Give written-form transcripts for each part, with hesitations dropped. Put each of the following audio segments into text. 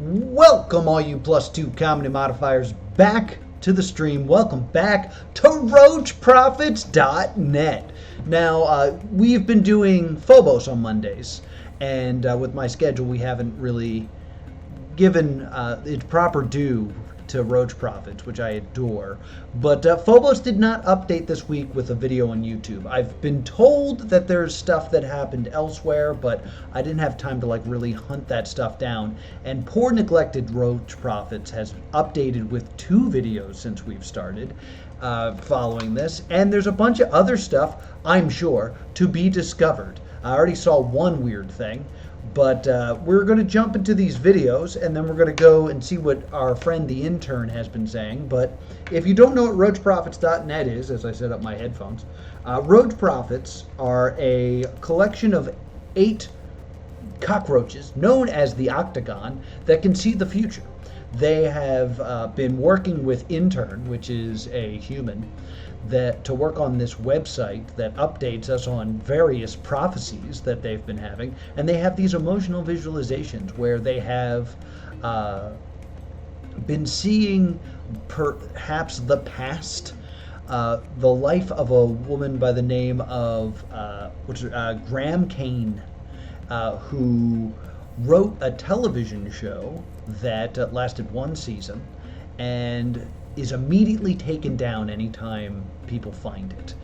Welcome all you +2 comedy modifiers back to the stream. Welcome back to roachprophets.net. Now, we've been doing Phobos on Mondays, and with my schedule, we haven't really given its proper due to Roach Prophets, which I adore. But Phobos did not update this week with a video on YouTube. I've been told that there's stuff that happened elsewhere, but I didn't have time to really hunt that stuff down. And poor neglected Roach Prophets has updated with 2 videos since we've started following this. And there's a bunch of other stuff, I'm sure, to be discovered. I already saw one weird thing. But we're going to jump into these videos, and then we're going to go and see what our friend the intern has been saying. But if you don't know what roachprophets.net is, as I set up my headphones, Roach Prophets are a collection of 8 cockroaches, known as the Octagon, that can see the future. They have been working with Intern, which is a human, to work on this website that updates us on various prophecies that they've been having. And they have these emotional visualizations where they have been seeing perhaps the past, the life of a woman by the name of Graham Kane, who wrote a television show that lasted 1 season and is immediately taken down anytime people find it.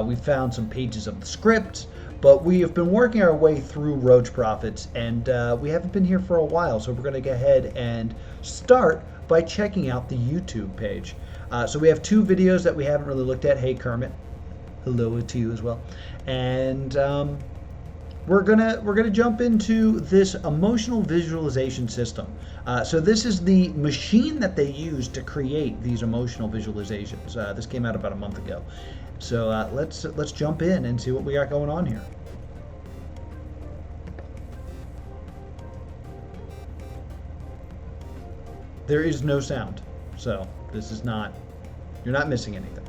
We found some pages of the script, but we have been working our way through Roach Prophets, and we haven't been here for a while, so we're going to go ahead and start by checking out the YouTube page. So we have 2 videos that we haven't really looked at. Hey Kermit, hello to you as well. And we're gonna jump into this emotional visualization system. So this is the machine that they use to create these emotional visualizations. This came out about a month ago. So let's jump in and see what we got going on here. There is no sound, so this is not, you're not missing anything.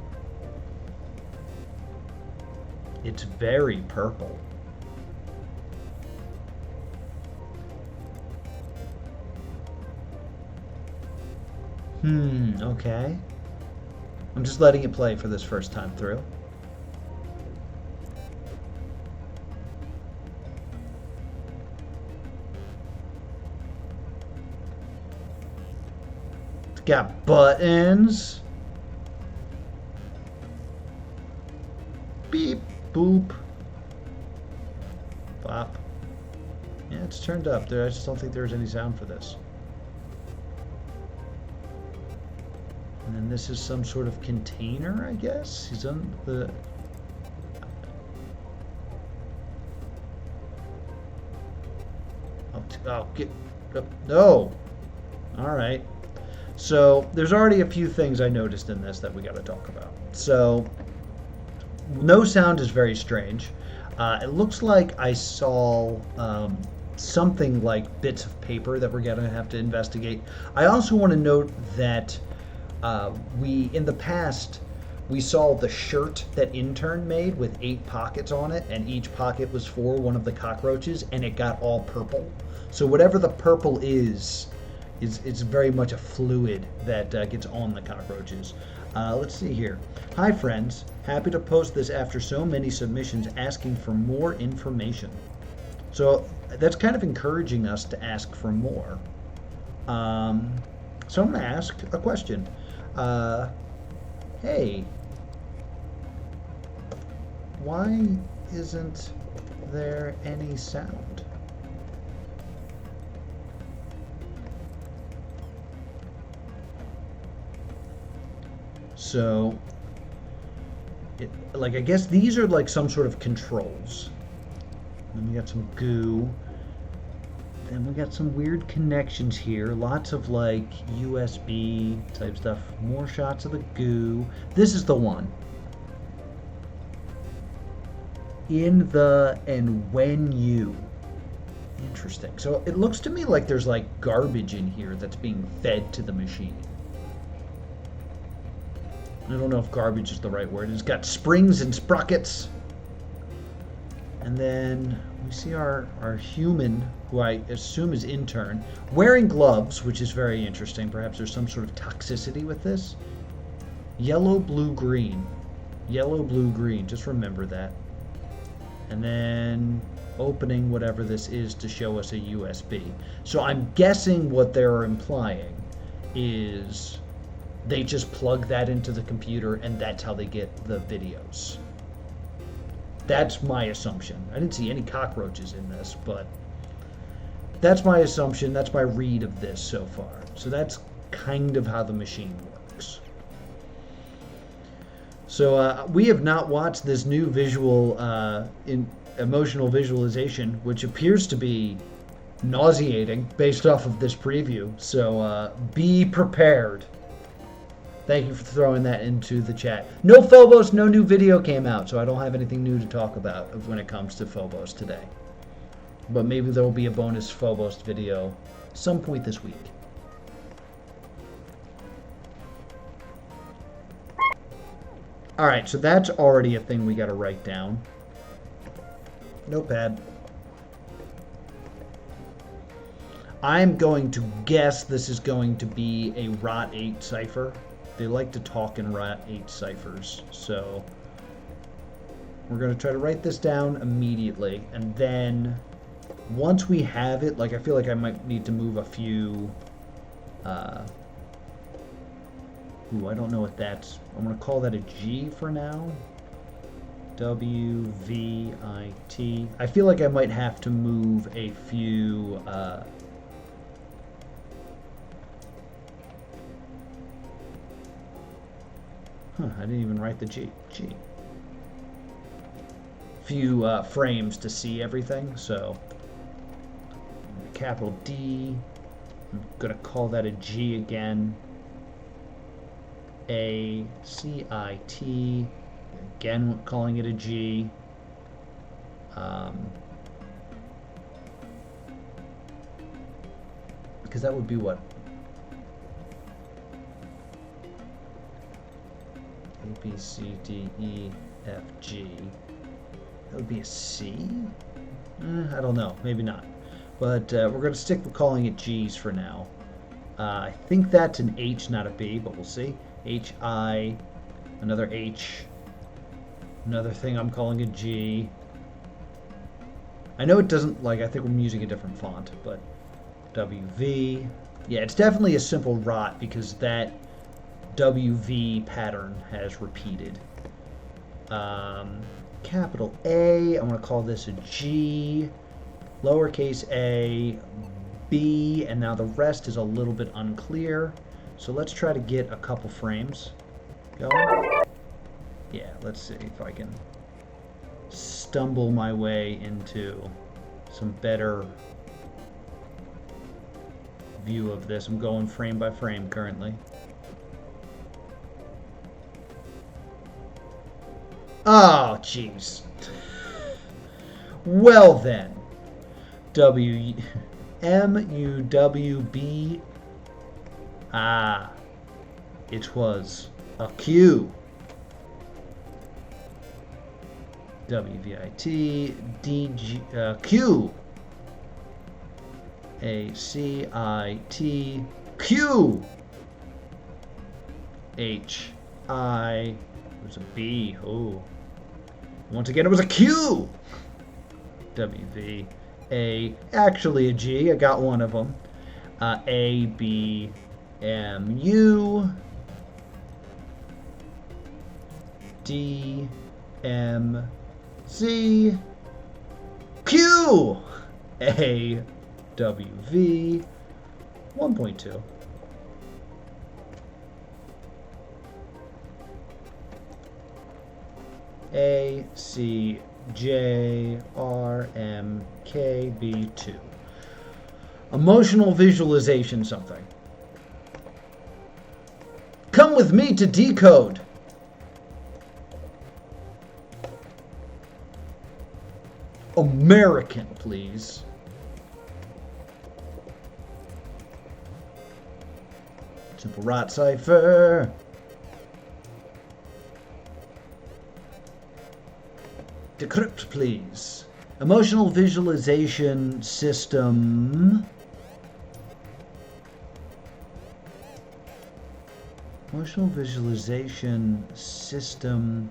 It's very purple. Okay. I'm just letting it play for this first time through. It's got buttons. Beep, boop. Bop. Yeah, it's turned up there. I just don't think there's any sound for this. And then this is some sort of container, I guess. He's on the... Oh, get... No! Alright. So, there's already a few things I noticed in this that we gotta talk about. So, no sound is very strange. It looks like I saw something like bits of paper that we're gonna have to investigate. I also want to note that in the past, we saw the shirt that Intern made with 8 pockets on it, and each pocket was for one of the cockroaches, and it got all purple. So whatever the purple is very much a fluid that gets on the cockroaches. Let's see here. Hi friends, happy to post this after so many submissions asking for more information. So that's kind of encouraging us to ask for more. So I'm going to ask a question. Hey, why isn't there any sound? So, I guess these are like some sort of controls. Then we got some goo. Then we got some weird connections here. Lots of like USB type stuff. More shots of the goo. This is the one. In the and when you. Interesting. So it looks to me like there's like garbage in here that's being fed to the machine. I don't know if garbage is the right word. It's got springs and sprockets. And then We see our human, who I assume is intern, wearing gloves, which is very interesting. Perhaps there's some sort of toxicity with this. Yellow, blue, green. Yellow, blue, green. Just remember that. And then opening whatever this is to show us a USB. So I'm guessing what they're implying is they just plug that into the computer and that's how they get the videos. That's my assumption. I didn't see any cockroaches in this, but that's my assumption. That's my read of this so far. So that's kind of how the machine works. So we have not watched this new visual, emotional visualization, which appears to be nauseating based off of this preview. So be prepared. Thank you for throwing that into the chat. No Phobos, no new video came out, so I don't have anything new to talk about when it comes to Phobos today. But maybe there will be a bonus Phobos video some point this week. Alright, so that's already a thing we gotta write down. Notepad. I'm going to guess this is going to be a Rot 8 cipher. They like to talk in Rot 8 ciphers, so we're going to try to write this down immediately, and then once we have it, like I feel like I might need to move a few, I don't know what that's, I'm going to call that a G for now. W-V-I-T. I feel like I might have to move a few, I didn't even write the G. Few frames to see everything, so capital D. I'm going to call that a G again. A-C-I-T. Again, calling it a G. Because that would be what? A, B, C, D, E, F, G. That would be a C? I don't know. Maybe not. But we're going to stick with calling it G's for now. I think that's an H, not a B, but we'll see. H-I, another H, another thing I'm calling a G. I know it doesn't, like, I think I'm using a different font, but W-V. Yeah, it's definitely a simple rot because that WV pattern has repeated. Capital A, I'm going to call this a G, lowercase a, B, and now the rest is a little bit unclear. So let's try to get a couple frames going. Yeah, let's see if I can stumble my way into some better view of this. I'm going frame by frame currently. Oh, jeez. Well then. M-U-W-B. Ah. It was a Q. W-V-I-T. D-G... Q. A-C-I-T. Q. H-I... It was a B. Oh. Once again, it was a Q. W-V. A. Actually a G. I got one of them. A, B, M, U. D, M, Z. Q. A, W, V. 1.2. A, C, J, R, M, K, B, 2. Emotional visualization something. Come with me to decode. American, please. Simple rot cipher. Decrypt, please. Emotional visualization system. Emotional visualization system,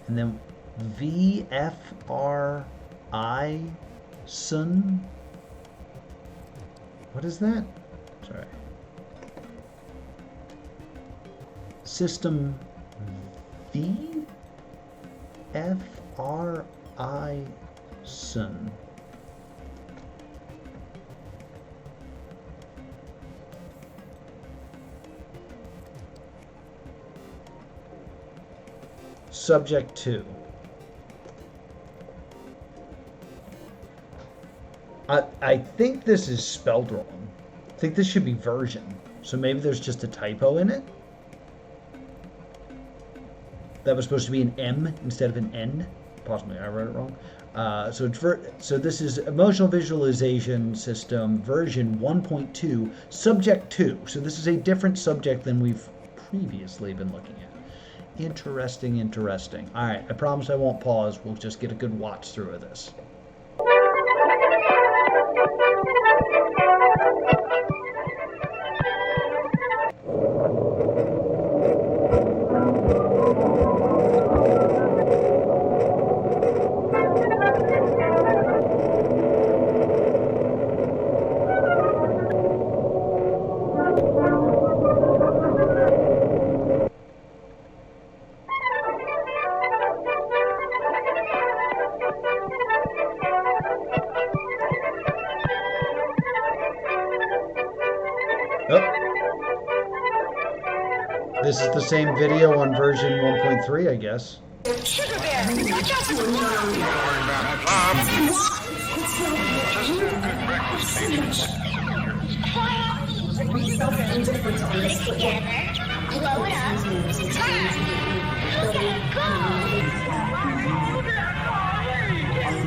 and then VFRI Sun. What is that? Sorry. System VFRI Sun. Subject 2. I think this is spelled wrong. I think this should be version. So maybe there's just a typo in it. That was supposed to be an M instead of an N. Possibly I read it wrong. So this is Emotional Visualization System version 1.2, subject 2. So this is a different subject than we've previously been looking at. Interesting, interesting. All right, I promise I won't pause. We'll just get a good watch through of this. This is the same video on version 1.3, I guess. Sugar Bear, watch out for the Put it together, blow it up, turn. Look at it go!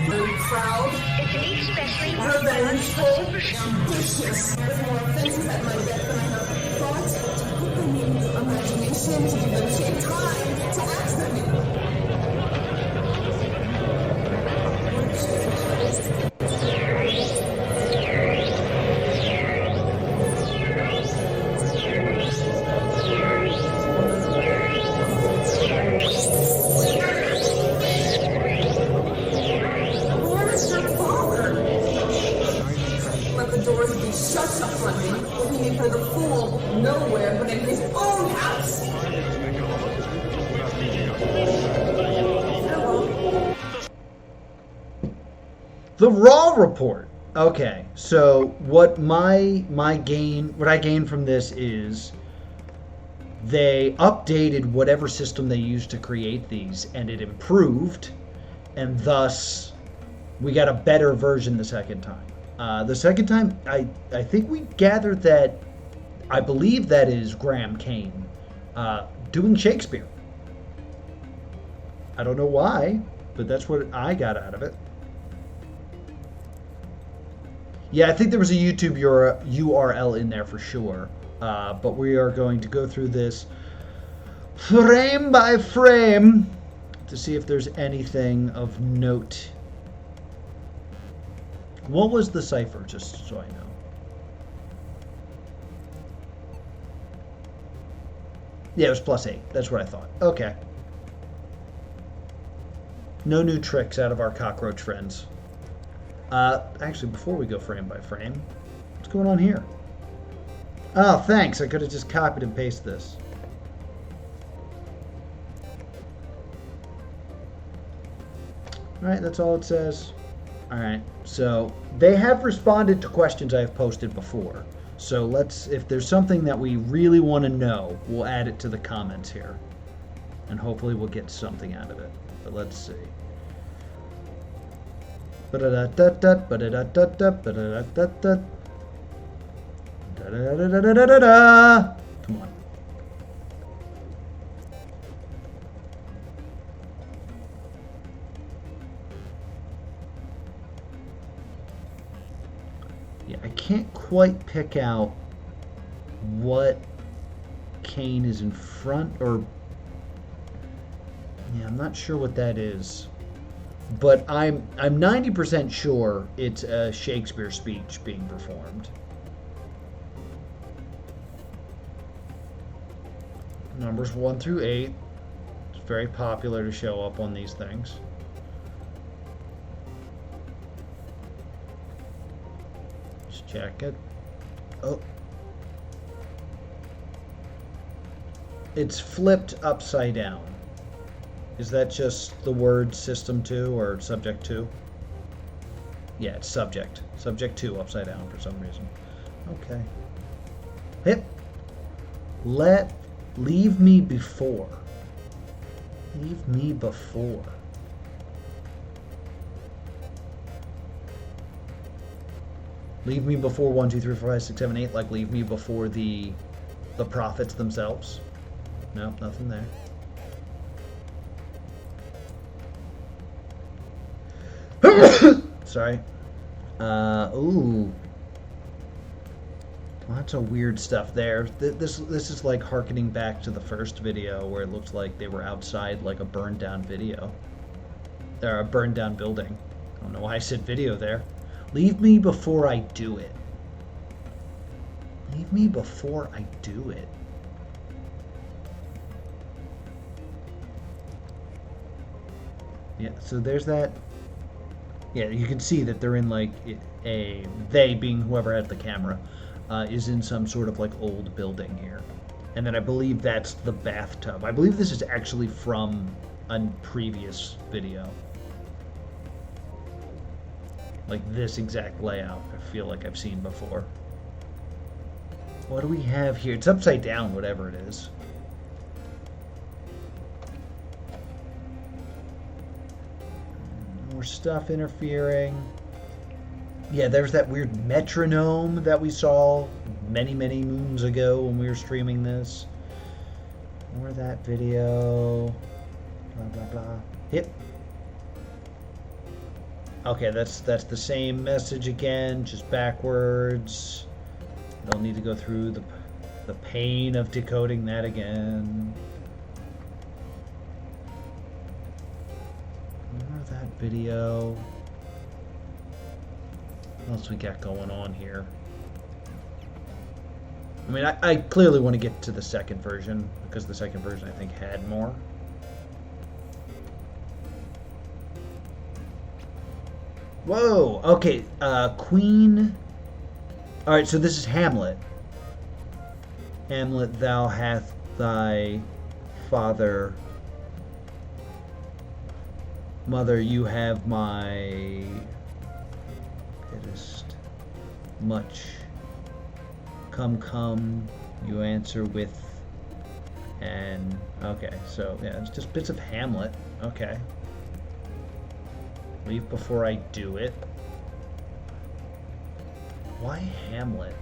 Very proud, Especially revengeful, ambitious, with more things at my death than I have thought, to put them in imagination, to give them shape time, to act them in. The Raw report. Okay, so what I gained from this is they updated whatever system they used to create these, and it improved, and thus we got a better version the second time. The second time, I think we gathered that, I believe that is Graham Kane doing Shakespeare. I don't know why, but that's what I got out of it. Yeah, I think there was a YouTube URL in there for sure. But we are going to go through this frame by frame to see if there's anything of note. What was the cipher, just so I know? Yeah, it was +8. That's what I thought. Okay. No new tricks out of our cockroach friends. Actually, before we go frame by frame, what's going on here? Oh, thanks. I could have just copied and pasted this. Alright, that's all it says. Alright, so they have responded to questions I have posted before. So if there's something that we really want to know, we'll add it to the comments here. And hopefully we'll get something out of it. But let's see. Come on. Yeah, I can't quite pick out what Kane is in front, or yeah, I'm not sure what that is. but I'm 90% sure it's a Shakespeare speech being performed. Numbers 1 through 8. It's very popular to show up on these things. Let's check it. Oh. It's flipped upside down. Is that just the word system 2 or subject 2? Yeah, it's subject. Subject 2 upside down for some reason. Okay. Hit. Leave me before. Leave me before. Leave me before 1, 2, 3, 4, 5, 6, 7, 8. Like leave me before the prophets themselves. Nope, nothing there. Sorry. Ooh. Lots of weird stuff there. This is like harkening back to the first video where it looked like they were outside like a burned down video. Or a burned down building. I don't know why I said video there. Leave me before I do it. Leave me before I do it. Yeah, so there's that. Yeah, you can see that they're in like they being whoever had the camera is in some sort of like old building here. And then I believe that's the bathtub. I believe this is actually from a previous video. Like this exact layout, I feel like I've seen before. What do we have here? It's upside down, whatever it is. More stuff interfering. Yeah, there's that weird metronome that we saw many moons ago when we were streaming this. More of that video. Blah, blah, blah. Hit. Okay, that's the same message again, just backwards. Don't need to go through the pain of decoding that again. More of that video. What else we got going on here? I mean, I clearly want to get to the second version, because the second version I think had more. Whoa, okay, Queen. Alright, so this is Hamlet. Hamlet, thou hath thy father. Mother, you have my pittest much. Come, you answer with. And, okay, so, yeah, it's just bits of Hamlet. Okay. Leave before I do it. Why Hamlet?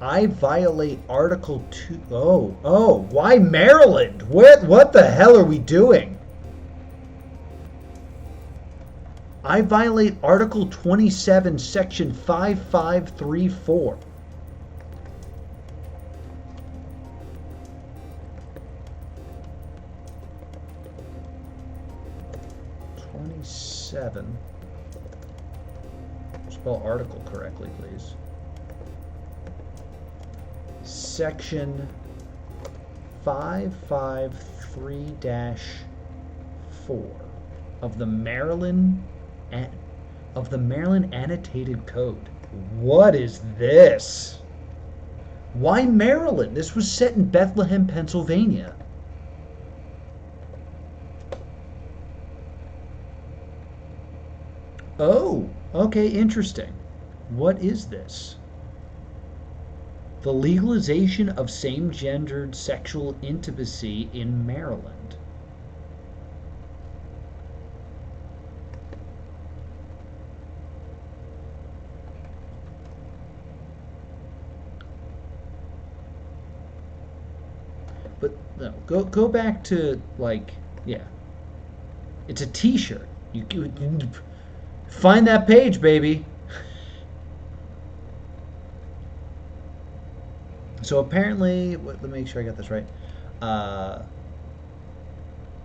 I violate Article 2. Oh, why Maryland? What the hell are we doing? I violate Article 27, Section 5534. Spell article correctly, please. Section 553-4 of the Maryland Annotated Code. What is this? Why Maryland? This was set in Bethlehem, Pennsylvania. Oh, okay, interesting. What is this? The legalization of same-gendered sexual intimacy in Maryland. But no, go back to like, yeah. It's a T-shirt. You find that page, baby. So apparently, let me make sure I got this right.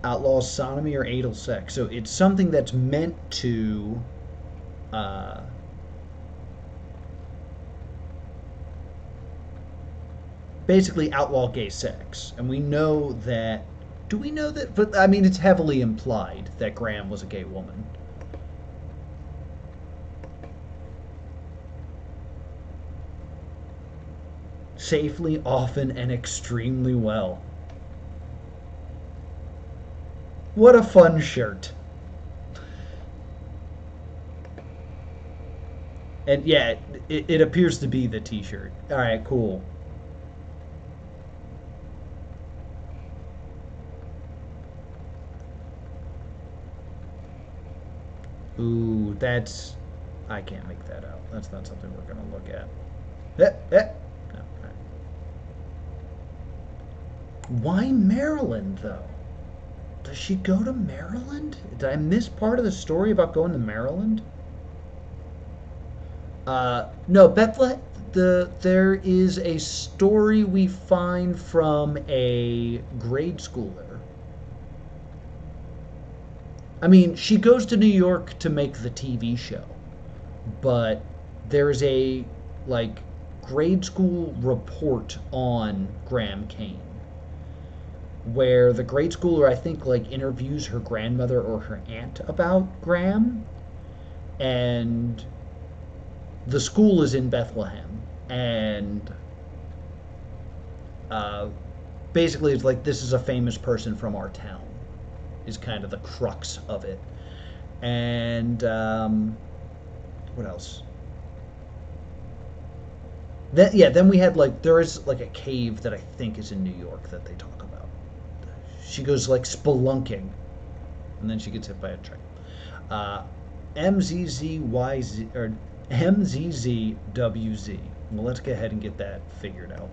Outlaws sodomy or anal sex. So it's something that's meant to basically outlaw gay sex. And we know that. Do we know that? But I mean, it's heavily implied that Graham was a gay woman. Safely, often, and extremely well. What a fun shirt. And yeah, it appears to be the t-shirt. Alright, cool. Ooh, that's... I can't make that out. That's not something we're going to look at. No, right. Why Maryland, though? Does she go to Maryland? Did I miss part of the story about going to Maryland? No, Bethlehem. There is a story we find from a grade schooler. I mean, she goes to New York to make the TV show, but there's a grade school report on Graham Kane, where the grade schooler, I think, interviews her grandmother or her aunt about Graham, and the school is in Bethlehem, and basically it's like, this is a famous person from our town, is kind of the crux of it. And what else? Then we had there is a cave that I think is in New York that they talk about. She goes spelunking, and then she gets hit by a train. MZZYZ or MZZWZ. Well, let's go ahead and get that figured out.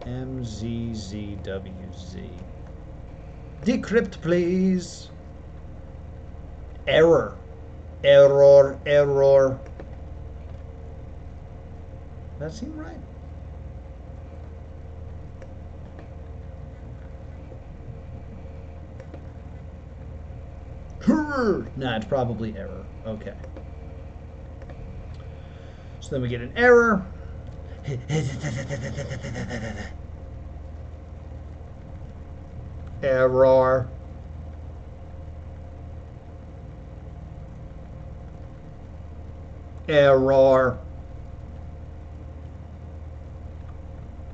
MZZWZ. Decrypt, please. Error. That seemed right. Nah, it's probably error. Okay. So then we get an error. Error. Error.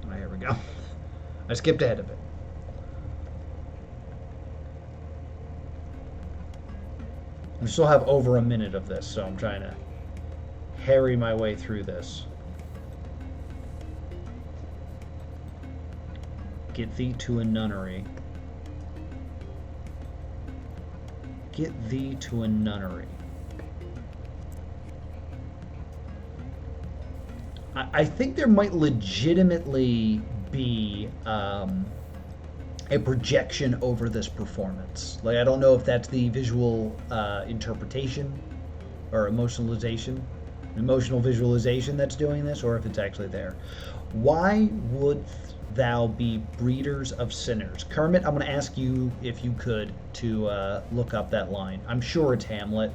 Oh, here we go. I skipped ahead of it. We still have over a minute of this, so I'm trying to harry my way through this. Get thee to a nunnery. Get thee to a nunnery. I think there might legitimately be a projection over this performance. I don't know if that's the visual interpretation or emotional visualization that's doing this, or if it's actually there. Why would thou be breeders of sinners? Kermit, I'm going to ask you, if you could, to look up that line. I'm sure it's Hamlet.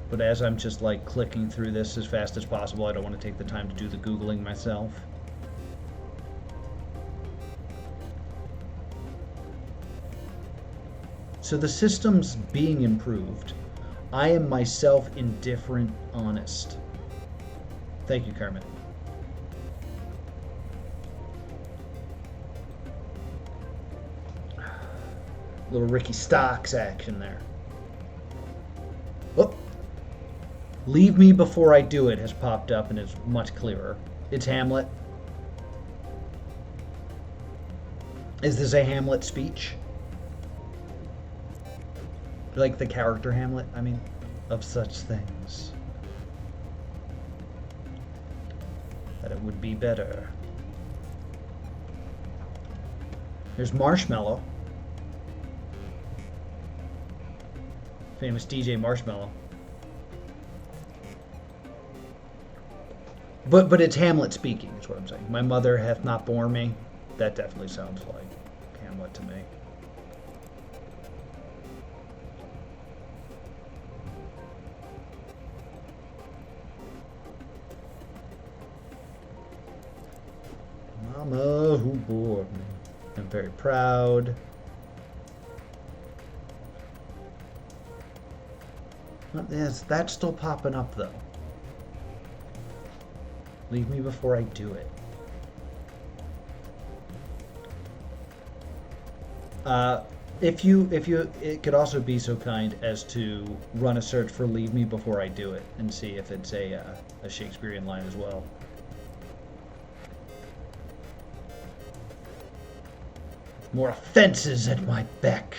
But as I'm just clicking through this as fast as possible, I don't want to take the time to do the Googling myself. So the system's being improved. I am myself indifferent, honest. Thank you, Kermit. Little Ricky Stocks action there. Oh! Leave me before I do it has popped up and is much clearer. It's Hamlet. Is this a Hamlet speech? Like the character Hamlet, I mean, of such things. That it would be better. Here's Marshmallow. Famous DJ Marshmallow. But it's Hamlet speaking, is what I'm saying. My mother hath not borne me. That definitely sounds like Hamlet to me. Mama who bore me. I'm very proud. Yes, that's still popping up though. Leave me before I do it. If you, it could also be so kind as to run a search for "Leave Me Before I Do It" and see if it's a Shakespearean line as well. More offenses at my beck.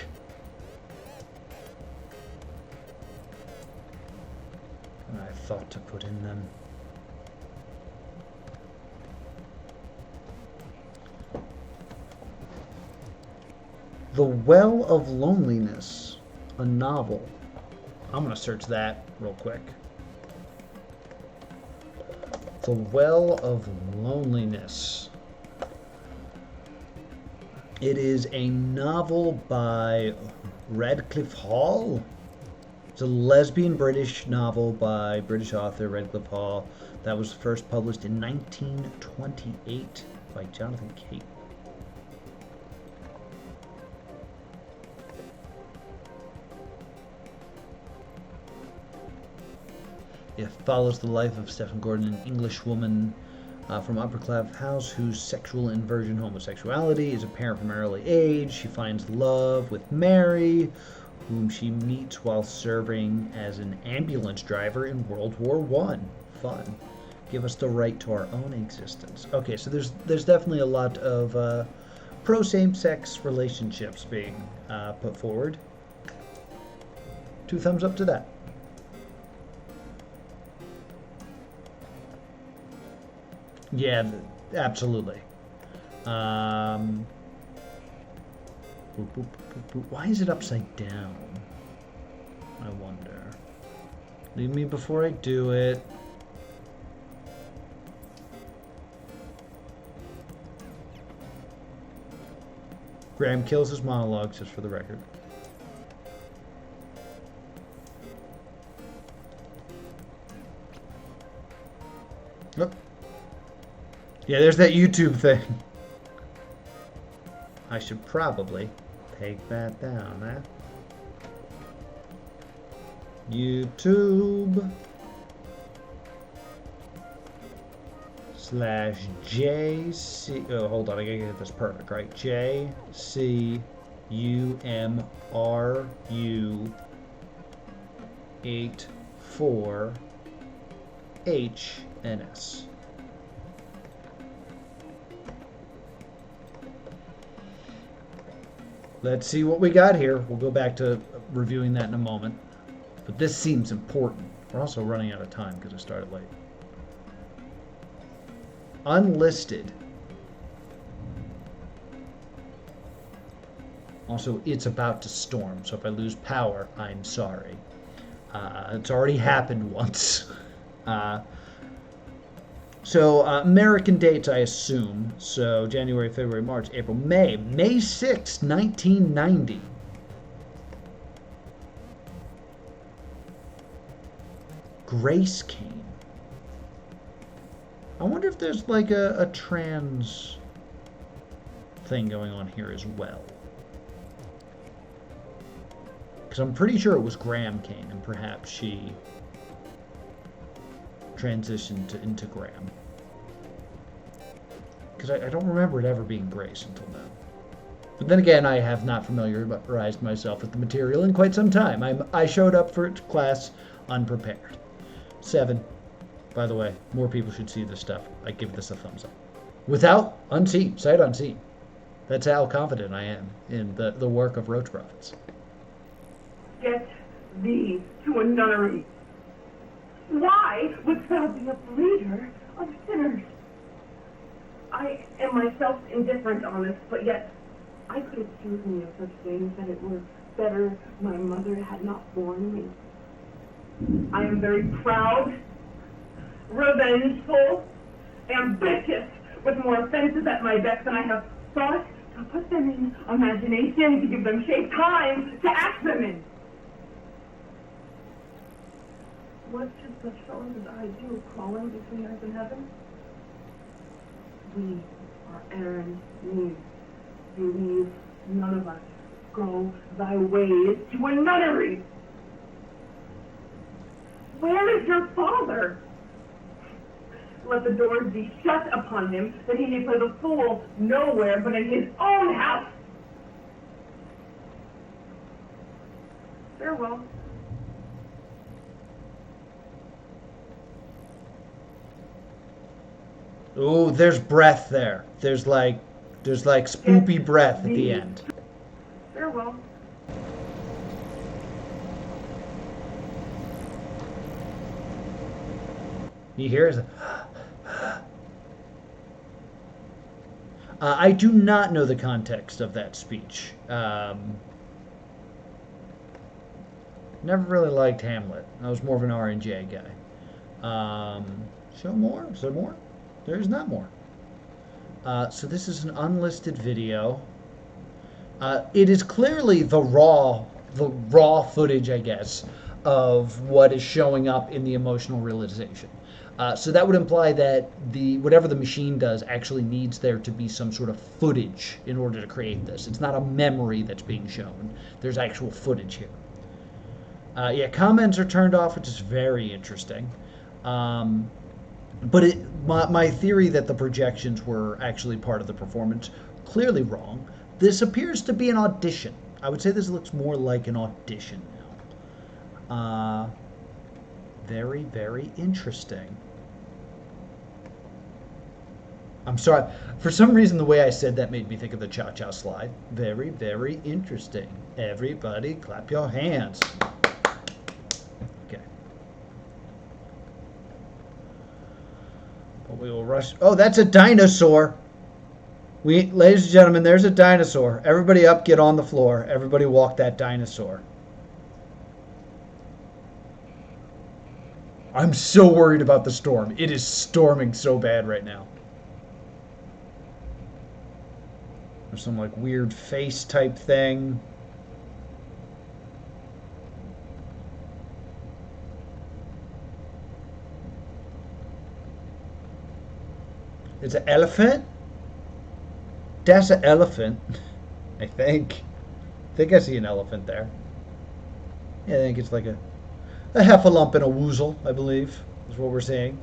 than I thought to put in them. The Well of Loneliness, a novel. I'm going to search that real quick. The Well of Loneliness. It is a novel by Radcliffe Hall. It's a lesbian British novel by British author Radcliffe Hall that was first published in 1928 by Jonathan Cape. It follows the life of Stephen Gordon, an English woman from upper-class house whose sexual inversion homosexuality is apparent from an early age. She finds love with Mary, whom she meets while serving as an ambulance driver in World War I. Fun. Give us the right to our own existence. Okay, so there's definitely a lot of pro-same-sex relationships being put forward. 2 thumbs up to that. Yeah, absolutely. Why is it upside down? I wonder. Leave me before I do it. Graham kills his monologues, just for the record. Oh. Yeah, there's that YouTube thing. I should probably take that down, eh? YouTube /JC. Oh, hold on, I gotta get this perfect, right? JCUMRU84HNS. Let's see what we got here. We'll go back to reviewing that in a moment. But this seems important. We're also running out of time because I started late. Unlisted. Also, it's about to storm, so if I lose power, I'm sorry. It's already happened once. So, American dates, I assume. So, January, February, March, April, May. May 6, 1990. Grace Kane. I wonder if there's like a trans thing going on here as well. Because I'm pretty sure it was Graham Kane, and perhaps she transitioned into Graham. Because I don't remember it ever being Grace until now. But then again, I have not familiarized myself with the material in quite some time. I showed up for class unprepared. 7. By the way, more people should see this stuff. I give this a thumbs up. Without unseen, sight unseen. That's how confident I am in the work of Roach Prophets. Get thee to a nunnery. Why wouldst thou be a breeder of sinners? I am myself indifferent on this, but yet I could have chosen no such thing that it were better my mother had not borne me. I am very proud, revengeful, ambitious, with more offenses at my desk than I have thought to put them in imagination, to give them shape, time to act them in. What should such fellows as I do, crawling between earth and heaven? We are errand needs. Believe none of us. Go thy ways to a nunnery. Where is your father? Let the doors be shut upon him, that he may play the fool nowhere but in his own house. Farewell. Oh, there's breath there. There's like spoopy breath at the end. Farewell. You hear it? I do not know the context of that speech. Never really liked Hamlet. I was more of an RNJ guy. Show more? Is there more? There is not more. So this is an unlisted video. It is clearly the raw footage, I guess, of what is showing up in the emotional realization. So that would imply that whatever the machine does actually needs there to be some sort of footage in order to create this. It's not a memory that's being shown. There's actual footage here. Yeah, comments are turned off, which is very interesting. But my theory that the projections were actually part of the performance, clearly wrong. This appears to be an audition. I would say this looks more like an audition now. Very, very interesting. I'm sorry. For some reason, the way I said that made me think of the Cha-Cha slide. Very, very interesting. Everybody clap your hands. Okay. But we will rush. Oh, that's a dinosaur. Ladies and gentlemen, there's a dinosaur. Everybody up, get on the floor. Everybody walk that dinosaur. I'm so worried about the storm. It is storming so bad right now. There's some like weird face type thing. It's an elephant? That's an elephant. I think I see an elephant there. Yeah, I think it's like a heffalump and a woozle, I believe, is what we're seeing.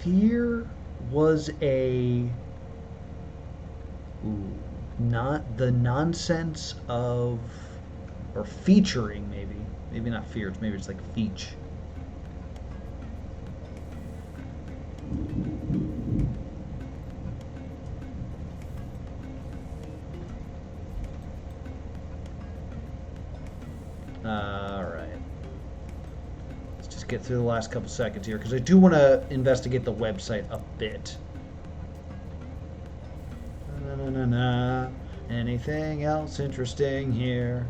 Fear was not the nonsense of, or featuring maybe not fear, maybe it's like feature. Alright. Let's just get through the last couple seconds here, because I do want to investigate the website a bit. Anything else interesting here?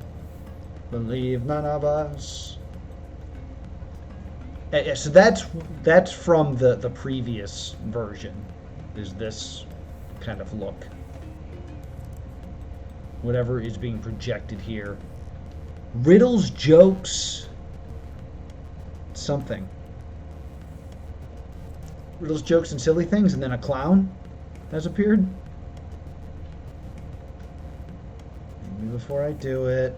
Believe none of us. So that's from the previous version, is this kind of look. Whatever is being projected here. Riddles, jokes, something. Riddles, jokes, and silly things, and then a clown has appeared. Maybe before I do it.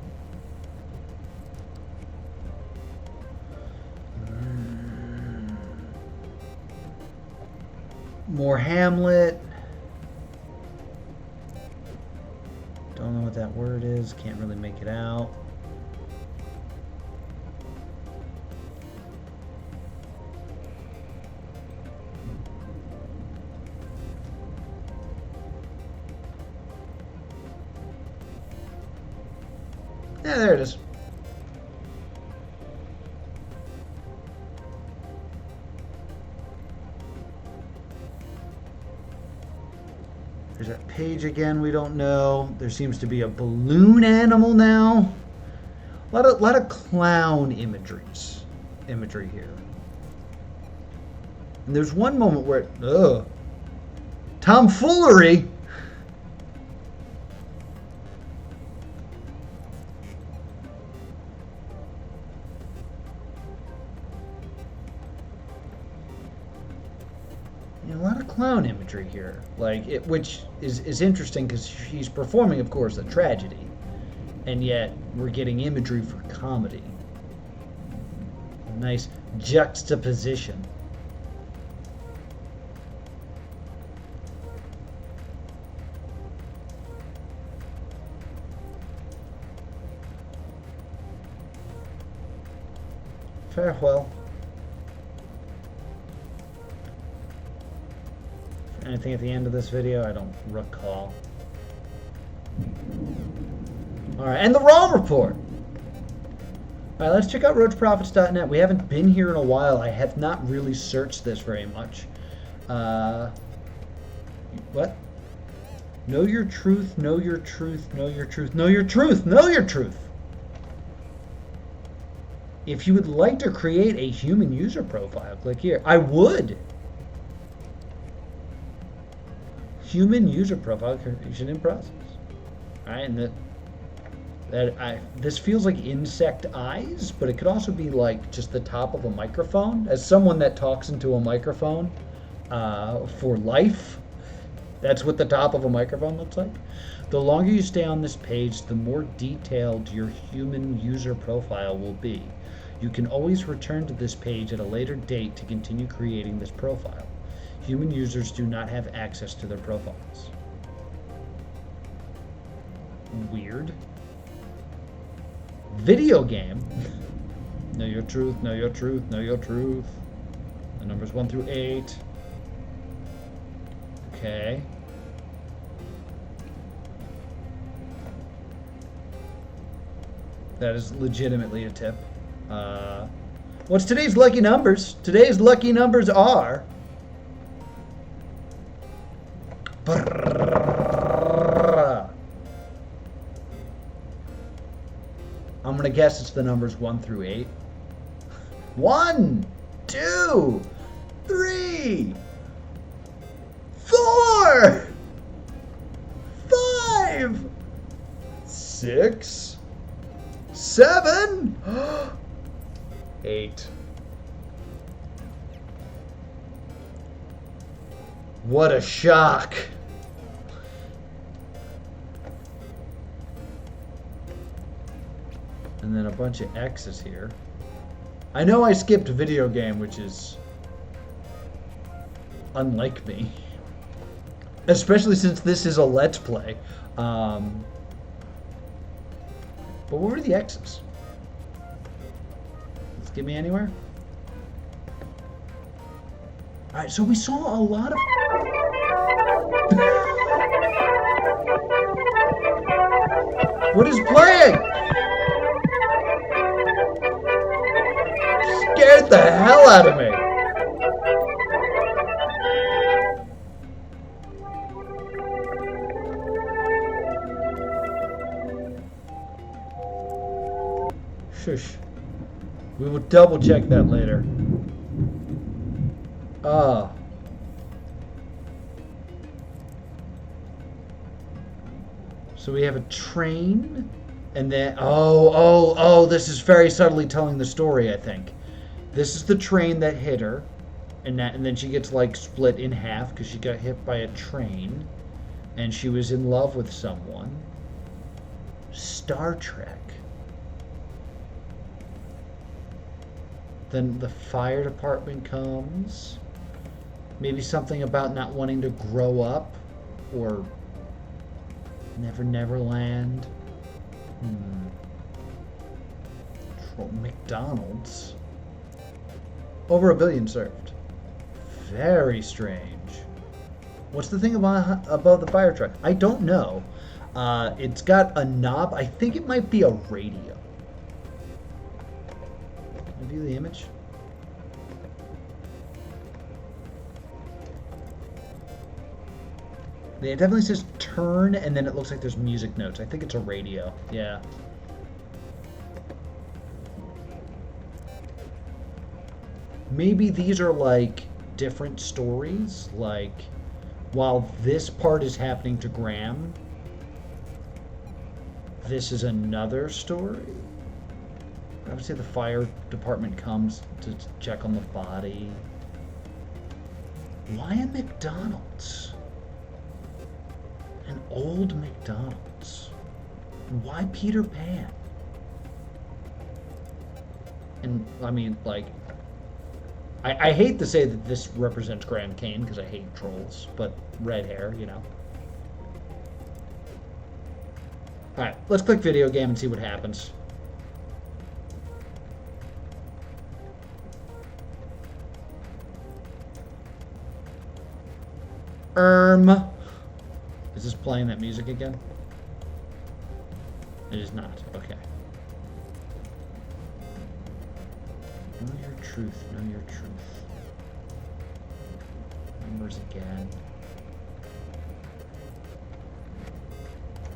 More Hamlet. Don't know what that word is. Can't really make it out. Yeah, there it is. There's that page again, we don't know. There seems to be a balloon animal now. A lot of clown imagery here. And there's one moment where tomfoolery. A lot of clown imagery here, which is interesting because she's performing, of course, a tragedy, and yet we're getting imagery for comedy. A nice juxtaposition. Farewell. Anything at the end of this video? I don't recall. Alright, and the ROM report! Alright, let's check out roachprophets.net. We haven't been here in a while. I have not really searched this very much. What? Know your truth, know your truth, know your truth, know your truth, know your truth! If you would like to create a human user profile, click here. I would! Human user profile creation in process. Alright, and this feels like insect eyes, but it could also be like just the top of a microphone. As someone that talks into a microphone for life, that's what the top of a microphone looks like. The longer you stay on this page, the more detailed your human user profile will be. You can always return to this page at a later date to continue creating this profile. Human users do not have access to their profiles. Weird. Video game. Know your truth, know your truth, know your truth. The numbers 1 through 8. Okay. That is legitimately a tip. What's today's lucky numbers? Today's lucky numbers are... I'm gonna guess it's the numbers 1 through 8. 1, 2, 3, 4, 5, 6, 7, 8. What a shock. And then a bunch of X's here. I know I skipped video game, which is unlike me. Especially since this is a Let's Play. But what were the X's? Let's get me anywhere. Alright, so we saw a lot of... What is playing? Scared the hell out of me. Shush. We will double check that later. So we have a train, and then this is very subtly telling the story, I think. This is the train that hit her, and then she gets like split in half because she got hit by a train, and she was in love with someone. Star Trek. Then the fire department comes. Maybe something about not wanting to grow up, or Neverland. McDonald's. Over 1 billion served. Very strange. What's the thing about the fire truck? I don't know. It's got a knob. I think it might be a radio. View the image. It definitely says turn, and then it looks like there's music notes. I think it's a radio. Yeah. Maybe these are like different stories. Like, while this part is happening to Graham, this is another story. Obviously, the fire department comes to check on the body. Why a McDonald's? An old McDonald's. And why Peter Pan? And I mean, like, I hate to say that this represents Graham Kane because I hate trolls, but red hair, you know. Alright, let's click video game and see what happens. Is this playing that music again? It is not. Okay. Know your truth. Know your truth. Numbers again.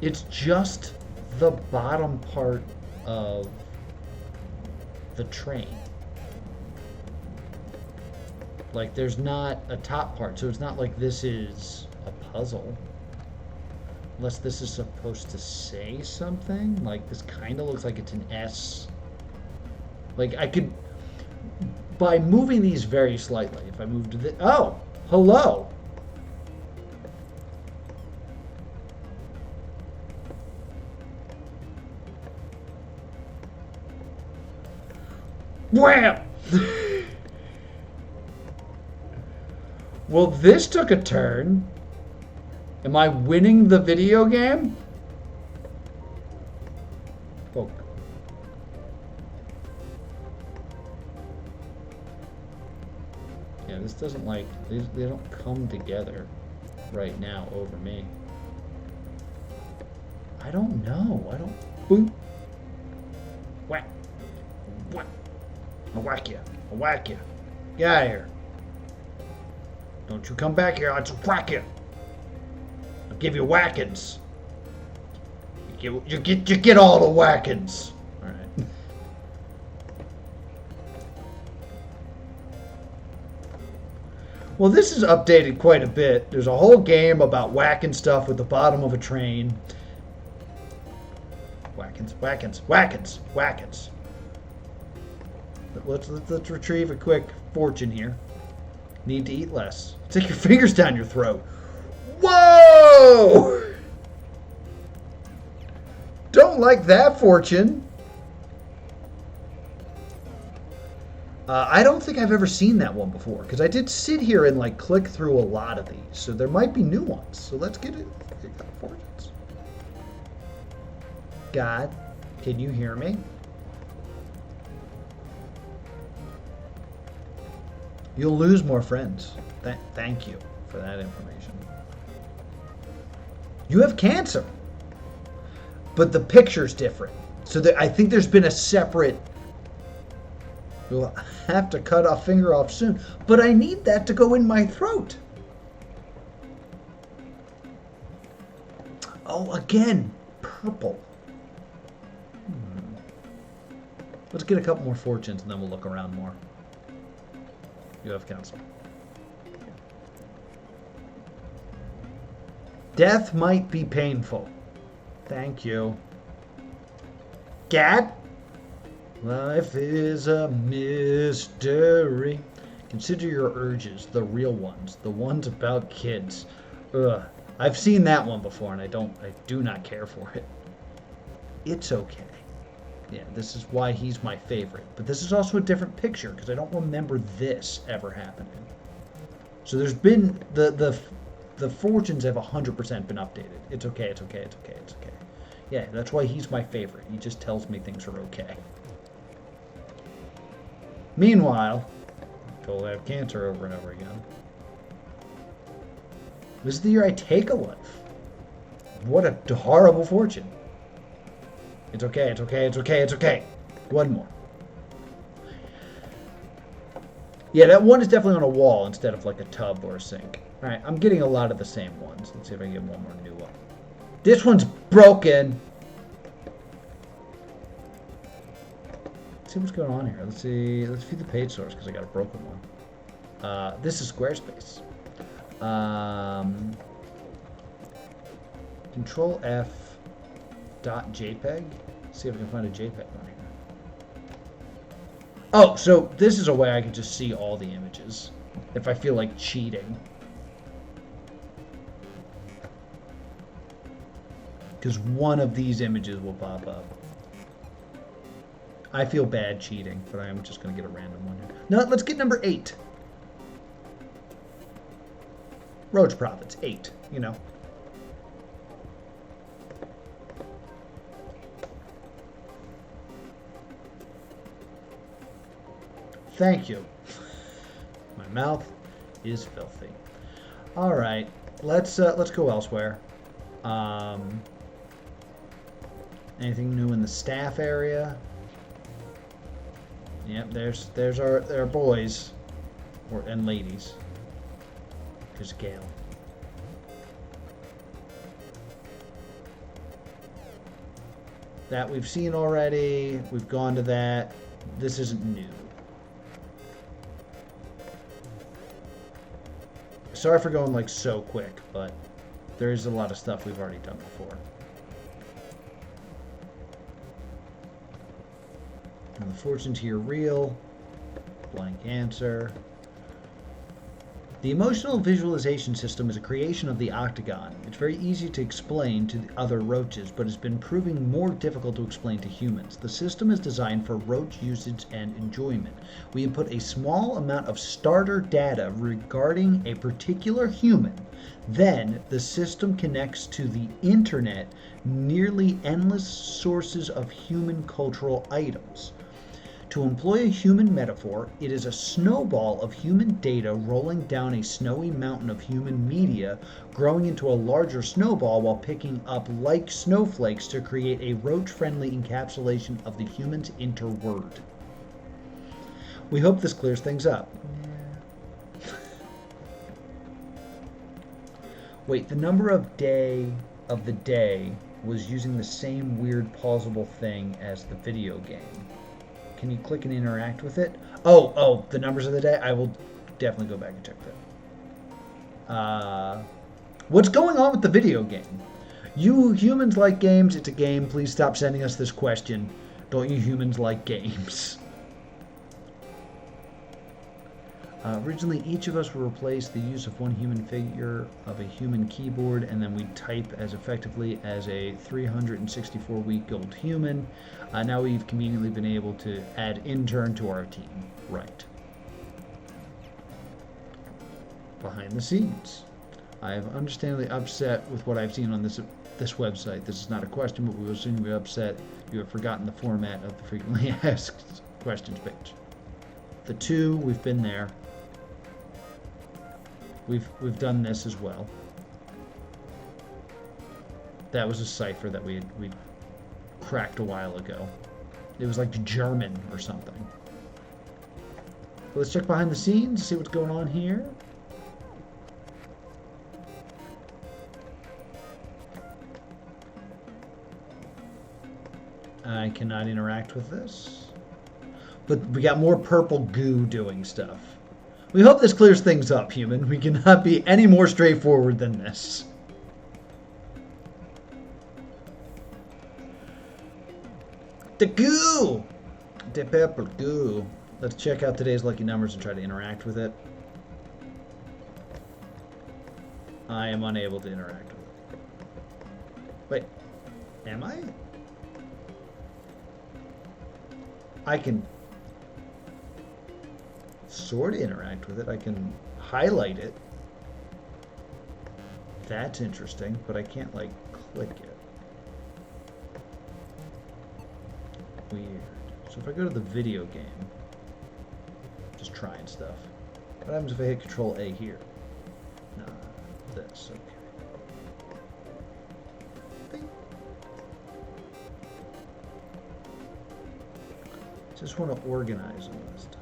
It's just the bottom part of the train. Like, there's not a top part, so it's not like this is a puzzle. Unless this is supposed to say something. Like, this kind of looks like it's an S. Like, I could... By moving these very slightly, if I move to the... Oh! Hello! Wham! Well, this took a turn. Am I winning the video game? Oh. Yeah, this doesn't like... They don't come together right now over me. I don't know. I don't... Boop. Whack. Whack. I'll whack you. I'll whack you. Get out of here. Don't you come back here. I'll whack you. I'll give you whackings. You get all the whackings. All right. Well, this is updated quite a bit. There's a whole game about whacking stuff with the bottom of a train. Whackings, whackings, whackings, whackings. Let's retrieve a quick fortune here. Need to eat less. Stick your fingers down your throat. Whoa! Don't like that fortune. I don't think I've ever seen that one before, because I did sit here and like click through a lot of these, so there might be new ones. So let's get it. Fortunes. God, can you hear me? You'll lose more friends. Thank you for that information. You have cancer. But the picture's different. So I think there's been a separate... You'll have to cut a finger off soon. But I need that to go in my throat. Oh, again. Purple. Let's get a couple more fortunes and then we'll look around more. You have counsel. Death might be painful. Thank you. Gad? Life is a mystery. Consider your urges, the real ones, the ones about kids. Ugh. I've seen that one before and I do not care for it. It's okay. Yeah, this is why he's my favorite. But this is also a different picture because I don't remember this ever happening. So there's been the fortunes have 100% been updated. It's okay, it's okay, it's okay, it's okay. Yeah, that's why he's my favorite. He just tells me things are okay. Meanwhile, people have cancer over and over again. This is the year I take a life. What a horrible fortune. It's okay, it's okay, it's okay, it's okay. One more. Yeah, that one is definitely on a wall instead of like a tub or a sink. All right, I'm getting a lot of the same ones. Let's see if I can get one more new one. This one's broken. Let's see what's going on here. Let's see. Let's view the page source because I got a broken one. This is Squarespace. Control F .jpeg. See if I can find a JPEG on here. Oh, so this is a way I can just see all the images if I feel like cheating. Because one of these images will pop up. I feel bad cheating, but I'm just going to get a random one here. No, let's get number 8. Roach Prophets, 8, you know. Thank you. My mouth is filthy. All right, let's go elsewhere. Anything new in the staff area? Yep, there's our boys, and ladies. There's Gail. That we've seen already. We've gone to that. This isn't new. Sorry for going like so quick, but there is a lot of stuff we've already done before. And the fortunes here real. Blank answer. The emotional visualization system is a creation of the octagon. It's very easy to explain to the other roaches, but has been proving more difficult to explain to humans. The system is designed for roach usage and enjoyment. We input a small amount of starter data regarding a particular human. Then the system connects to the internet nearly endless sources of human cultural items. To employ a human metaphor, it is a snowball of human data rolling down a snowy mountain of human media, growing into a larger snowball while picking up like snowflakes to create a roach-friendly encapsulation of the human's interword. We hope this clears things up. Wait, the number of the day was using the same weird pausable thing as the video game. Can you click and interact with it? Oh, the numbers of the day? I will definitely go back and check that. What's going on with the video game? You humans like games. It's a game. Please stop sending us this question. Don't you humans like games? Originally, each of us will replace the use of one human figure of a human keyboard, and then we type as effectively as a 364-week-old human. Now we've conveniently been able to add intern to our team. Right. Behind the scenes. I am understandably upset with what I've seen on this website. This is not a question, but we will assume you're upset. You have forgotten the format of the frequently asked questions page. The 2, we've been there. We've done this as well. That was a cipher that we cracked a while ago. It was like German or something. Let's check behind the scenes, see what's going on here. I cannot interact with this. But we got more purple goo doing stuff. We hope this clears things up, human. We cannot be any more straightforward than this. The goo! The purple goo. Let's check out today's lucky numbers and try to interact with it. I am unable to interact with it. Wait, am I? I can sort of interact with it. I can highlight it. That's interesting, but I can't like click it. Weird. So if I go to the video game, just trying stuff. What happens if I hit Control A here? No, this, okay. Bing. Just want to organize them this time.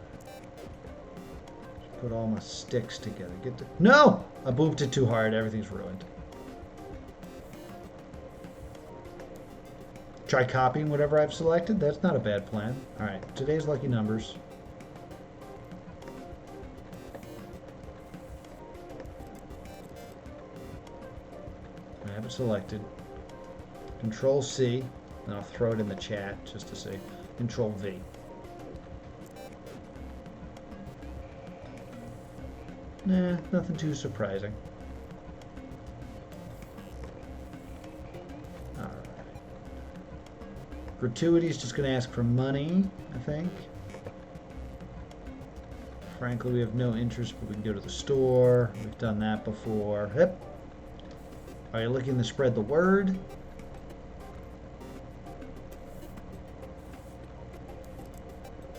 put all my sticks together. No! I booped it too hard. Everything's ruined. Try copying whatever I've selected. That's not a bad plan. All right, today's lucky numbers. I have it selected. Control C, and I'll throw it in the chat just to say Control V. Nah, nothing too surprising. Gratuity is just going to ask for money, I think. Frankly, we have no interest, but we can go to the store. We've done that before. Yep. Are you looking to spread the word?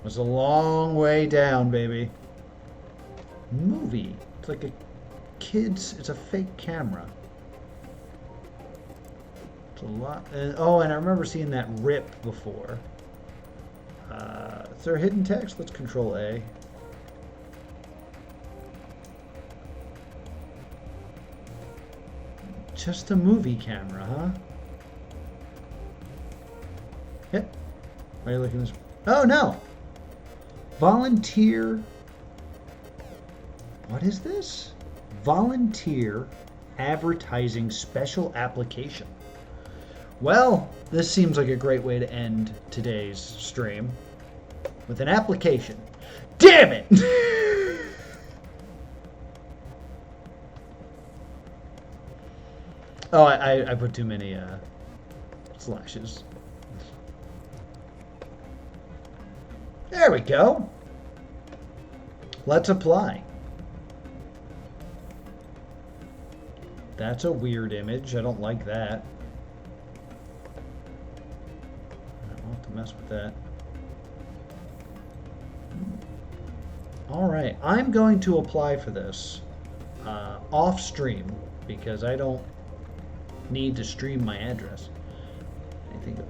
It's a long way down, baby. Movie. It's like a kid's, it's a fake camera. A lot. Oh, and I remember seeing that rip before. Is there hidden text? Let's Control A. Just a movie camera, huh? Yep. Are you looking at this? Oh, no! Volunteer. What is this? Volunteer advertising special application. Well, this seems like a great way to end today's stream with an application. Damn it! Oh, I put too many slashes. There we go. Let's apply. That's a weird image. I don't like that. Mess with that. All right, I'm going to apply for this off stream because I don't need to stream my address. I think.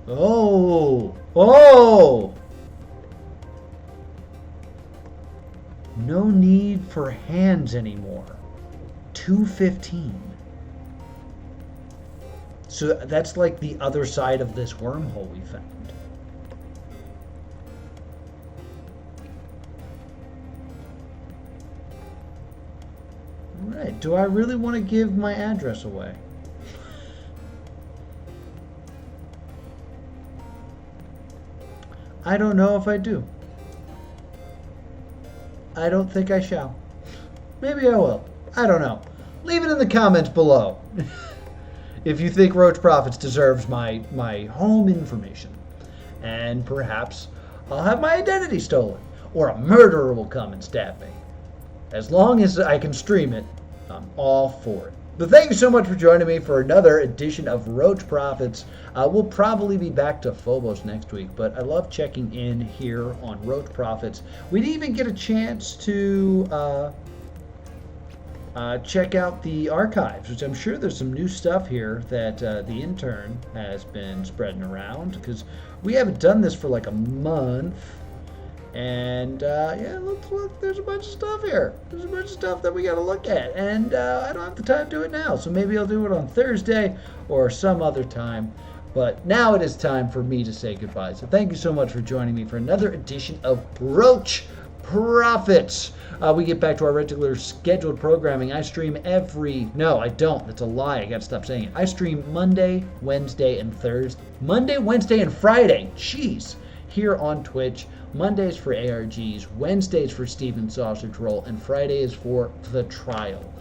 Oh! No need for hands anymore. 215. So that's like the other side of this wormhole we found. All right, do I really want to give my address away? I don't know if I do. I don't think I shall. Maybe I will. I don't know. Leave it in the comments below. If you think Roach Prophets deserves my home information, and perhaps I'll have my identity stolen, or a murderer will come and stab me. As long as I can stream it, I'm all for it. But thank you so much for joining me for another edition of Roach Prophets. We'll probably be back to Phobos next week, but I love checking in here on Roach Prophets. We didn't even get a chance to check out the archives, which I'm sure there's some new stuff here that the intern has been spreading around, because we haven't done this for like a month. And yeah, look, there's a bunch of stuff here. There's a bunch of stuff that we got to look at, and I don't have the time to do it now, so maybe I'll do it on Thursday or some other time. But now it is time for me to say goodbye. So thank you so much for joining me for another edition of Roach Prophets. We get back to our regular scheduled programming. I stream No, I don't. That's a lie. I got to stop saying it. I stream Monday, Wednesday, and Thursday. Monday, Wednesday, and Friday. Jeez. Here on Twitch. Mondays for ARGs, Wednesdays for Steven's Sausage Roll, and Fridays for The Trial.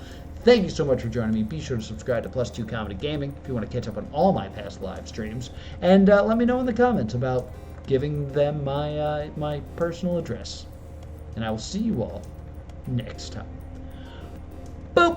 Thank you so much for joining me. Be sure to subscribe to Plus 2 Comedy Gaming if you want to catch up on all my past live streams. And let me know in the comments about giving them my personal address. And I will see you all next time.